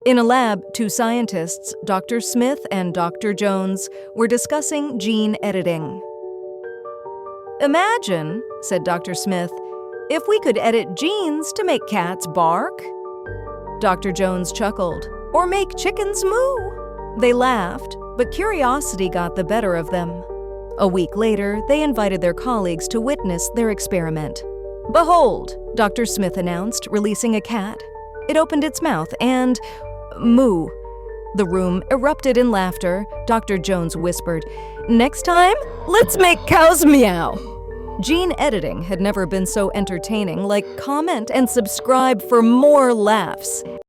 In a lab, two scientists, Dr. Smith and Dr. Jones, were discussing gene editing. "Imagine," said Dr. Smith, "if we could edit genes to make cats bark." Dr. Jones chuckled. "Or make chickens moo." They laughed, but curiosity got the better of them. A week later, they invited their colleagues to witness their experiment. "Behold," Dr. Smith announced, releasing a cat. It opened its mouth and moo. The room erupted in laughter. Dr. Jones whispered, "Next time, let's make cows meow." Gene editing had never been so entertaining. Like, comment, and subscribe for more laughs.